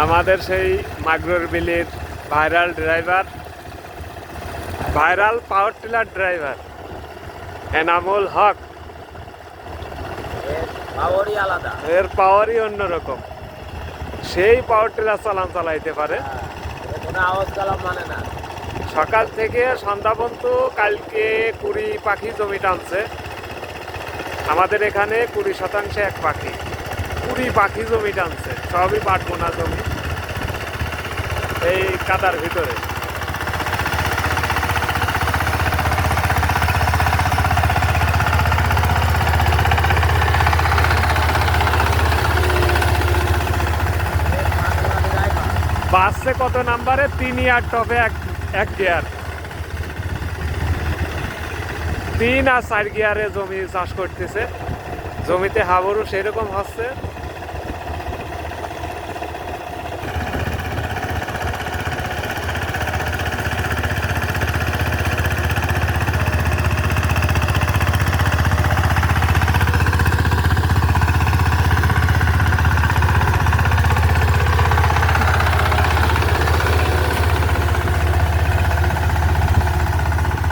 আমাদের সেই মাগরুর বিলির viral driver, viral power tiller driver Enamul Haque. পাওয়ারই আলাদা, এর পাওয়ারই অন্যরকম। সেই পাওয়ার টিলার চালাইতে পারে। কোনো আওয়াজ কালাম মানে না। সকাল থেকে সন্ধ্যা পর্যন্ত কালকে 20 পাখি জমি টানছে। আমাদের এখানে 20% এক পাখি, 20 পাখি জমি টানছে, সবই পাট বোনা জমি এই কাদার ভিতরে। বাসছে কত নাম্বারে? 3 আর টপে এক গিয়ার, 3 আর 4 গিয়ারে জমি চাষ করতেছে। জমিতে হাবরও সেরকম হচ্ছে।